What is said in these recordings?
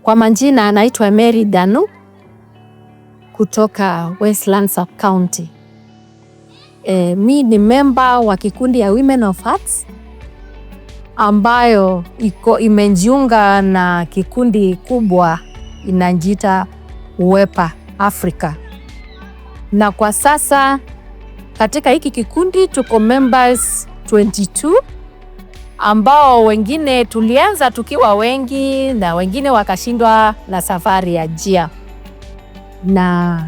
Kwa majina anaitwa Mary Danu kutoka Westlands Sub-County. Mi ni member wa kikundi ya Women of Hearts ambayo imejiunga na kikundi kubwa inajiita Uwepa Africa. Na kwa sasa katika hiki kikundi tuko members 22 ambao wengine tulianza tukiwa wengi na wengine wakashindwa na safari ya njia. Na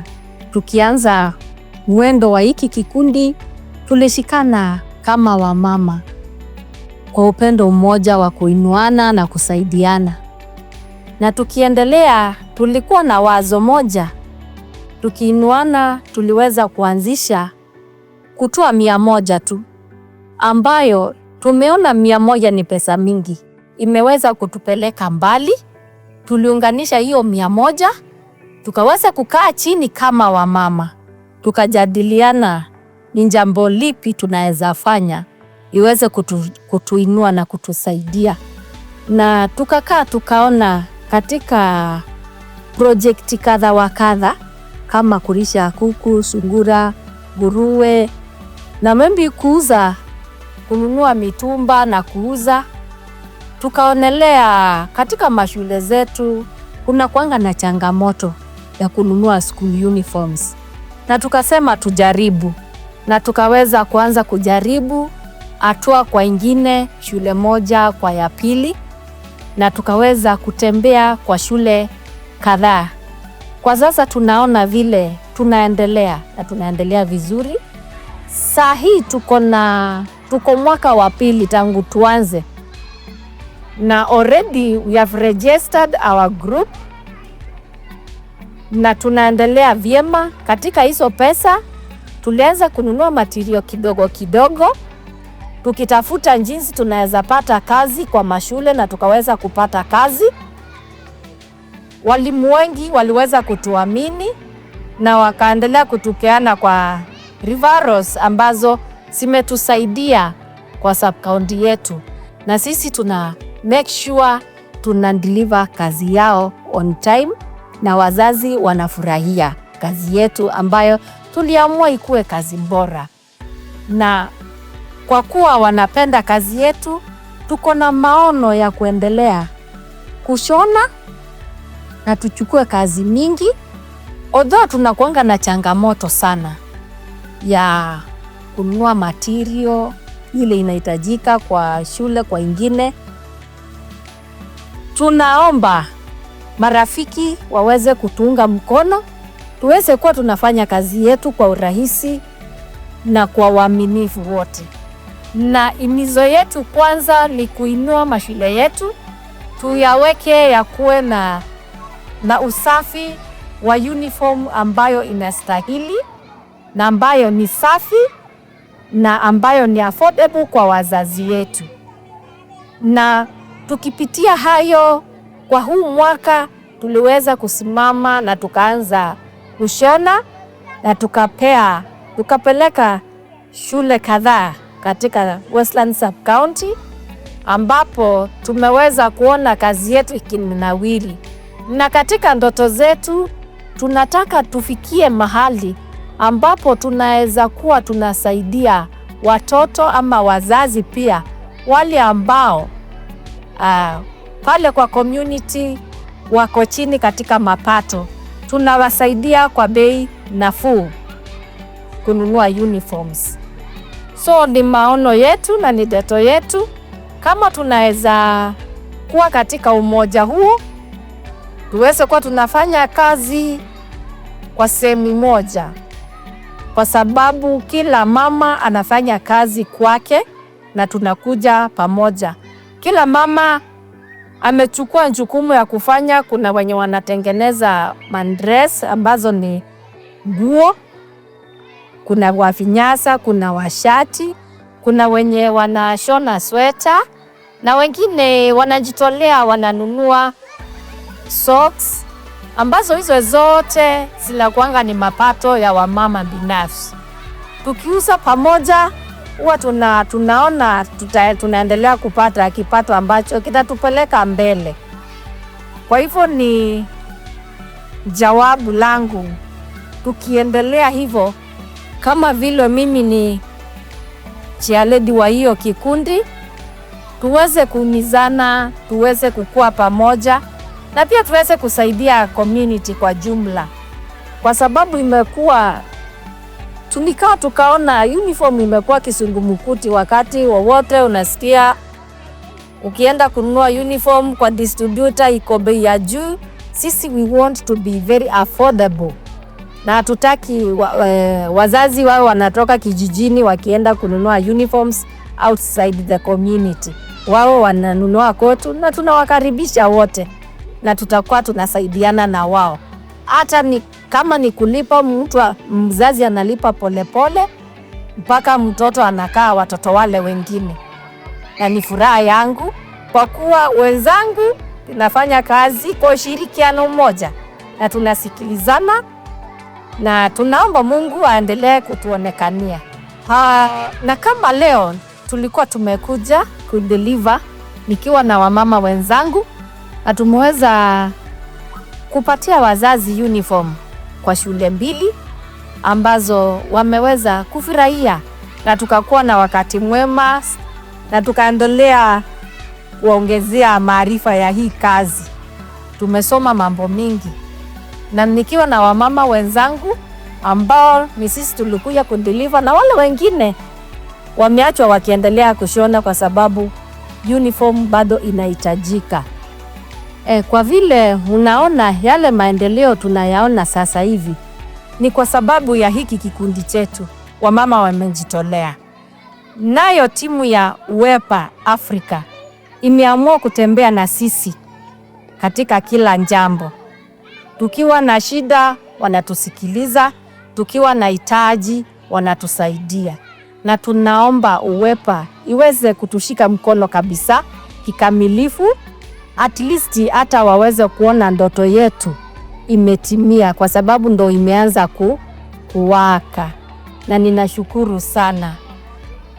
tukianza mwendo wa hiki kikundi tulishikana kama wamama kwa upendo mmoja wa kuinuana na kusaidiana. Na tukiendelea tulikuwa na wazo moja. Tukiinuana tuliweza kuanzisha kutoa 100 tu, ambayo tumeona 100 ni pesa mingi. Imeweza kutupeleka mbali. Tuliunganisha hiyo 100, tukaweza kukaa chini kama wamama. Tukajadiliana ni jambo lipi tunaweza fanya iweze kutuinua na kutusaidia. Na tukakaa tukaona katika projekti kadha wa kadha kama kulisha kuku, sungura, nguruwe na maybe kununua mitumba na kuuza. Tukaonelea katika mashule zetu kuna kuanga na changamoto ya kununua school uniforms. Na tukasema tujaribu. Na tukaweza kuanza kujaribu hatua kwa ingine, shule moja kwa ya pili, na tukaweza kutembea kwa shule kadhaa. Kwa sasa tunaona vile tunaendelea na tunaendelea vizuri. Saa hii tuko mwaka wa pili tangu tuanze. Na already we have registered our group na tunaendelea vyema. Katika hizo pesa tulianza kununua material kidogo kidogo, tukitafuta jinsi tunaweza pata kazi kwa mashule na tukaweza kupata kazi. Walimu wengi waliweza kutuamini na wakaendelea kutupeana kwa referrals ambazo zimetusaidia kwa sub-county yetu. Na sisi tuna make sure tuna deliver kazi yao on time na wazazi wanafurahia kazi yetu ambayo tuliamua ikuwe kazi bora. Na kwa kuwa wanapenda kazi yetu, tuko na maono ya kuendelea kushona na tuchukue kazi mingi. Although tunakuanga na changamoto sana ya kununua material ile inahitajika kwa shule kwa ingine. Tunaomba marafiki waweze kutuunga mkono, tuweze kuwa tunafanya kazi yetu kwa urahisi na kwa uaminifu wote. Na imizo yetu kwanza ni kuinua mashule yetu, tuyaweke ya kuwe na usafi wa uniform ambayo inastahili na ambayo ni safi na ambayo ni affordable kwa wazazi wetu. Na tukipitia hayo kwa huu mwaka tuliweza kusimama na tukaanza kushona na tukapeleka shule kadhaa katika Westlands Sub-County ambapo tumeweza kuona kazi yetu ikinawiri. Na katika ndoto zetu tunataka tufikie mahali ambapo tunaweza kuwa tunasaidia watoto ama wazazi pia wale ambao pale kwa community wako chini katika mapato. Tunawasaidia kwa bei nafuu kununua uniforms. So ni maono yetu na ni ndoto yetu kama tunaweza kuwa katika umoja huo, tuweze kuwa tunafanya kazi kwa sehemu moja, kwa sababu kila mama anafanya kazi kwake na tunakuja pamoja. Kila mama amechukua jukumu ya kufanya. Kuna wenye wanatengeneza mandress ambazo ni nguo, kuna wavinyasa, kuna washati, kuna wenye wanashona sweta na wengine wanajitolea wananunua socks, ambazo hizo zote zinakuanga ni mapato ya wamama binafsi. Tukiuza pamoja huwa tunaona tunaendelea kupata kipato ambacho kitatupeleka mbele. Kwa hivyo ni jawabu langu, tukiendelea hivyo, kama vile mimi ni chairlady wa hiyo kikundi, tuweze kuhimizana, tuweze kukua pamoja na pia tuweze kusaidia community kwa jumla, kwa sababu imekuwa tukaona uniform imekuwa kisungumukuti. Wakati wowote unasikia ukienda kununua uniform kwa distributor iko bei ya juu. Sisi we want to be very affordable, na hatutaki wazazi wao wanatoka kijijini wakienda kununua uniforms outside the community. Wao wananunua kwetu na tunawakaribisha wote, na tutakuwa tunasaidiana na wao. Hata kama ni kulipa, mzazi analipa polepole mpaka mtoto anakaa watoto wale wengine. Na ni furaha yangu kwa kuwa wenzangu tunafanya kazi kwa ushirikiano mmoja na tunasikilizana, na tunaomba Mungu aendelee kutuonekania. Na kama leo tulikuwa tumekuja kudeliver nikiwa na wamama wenzangu, na tumeweza kupatia wazazi uniform kwa shule 2 ambazo wameweza kufurahia, na tukakuwa na wakati mwema, na tukaendelea kuongezea maarifa ya hii kazi. Tumesoma mambo mingi, na nikiwa na wamama wenzangu ambao ni sisi tulikuja kudeliver, na wale wengine wameachwa wakiendelea kushona kwa sababu uniform bado inahitajika. Kwa vile unaona yale maendeleo tunayaona sasa hivi ni kwa sababu ya hiki kikundi chetu, wamama wamejitolea. Nayo timu ya Uwepa Africa imeamua kutembea na sisi katika kila jambo. Tukiwa na shida wanatusikiliza, tukiwa na hitaji wanatusaidia, na tunaomba Uwepa iweze kutushika mkono kabisa kikamilifu, at least hata waweze kuona ndoto yetu imetimia, kwa sababu ndo imeanza kuwaka. Na ninashukuru sana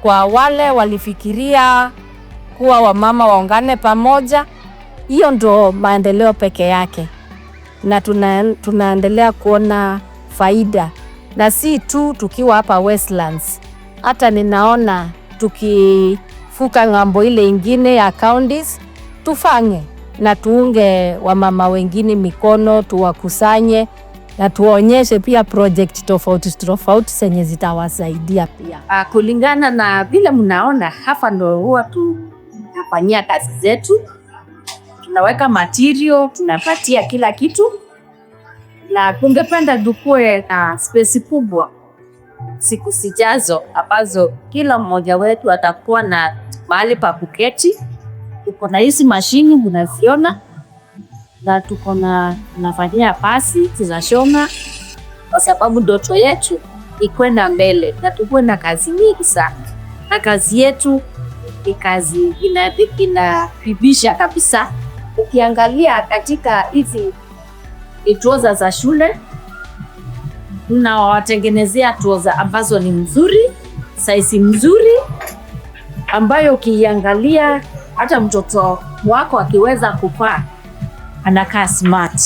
kwa wale walifikiria kuwa wamama waungane pamoja. Hiyo ndo maendeleo peke yake, na tunaendelea kuona faida, na si tu tukiwa hapa Westlands. Hata ninaona tukifuka ng'ambo ile ingine ya counties, tufanye na tuunge wamama wengine mikono, tuwakusanye na tuonyeshe pia project tofauti zenye zitawasaidia pia. Kulingana na vile mnaona hapa, ndo huwa tunafanyia kazi zetu. Tunaweka material, tunapatia kila kitu, na tungependa tukue na space kubwa siku zijazo ambazo kila mmoja wetu atakuwa na mahali pa kuketi. Tuko na hizi mashini mnaziona, na tuko na tunafanyia pasi, tunashona, kwa sababu ndoto yetu ikwenda mbele na tukuwe na kazi nyingi sana. Na kazi yetu ni kazi inabibisha kabisa. Ukiangalia katika hizi trouser za shule, tunawatengenezea trouser ambazo ni mzuri, size mzuri, ambayo ukiangalia hata mtoto wako akiweza kuvaa anakaa smart.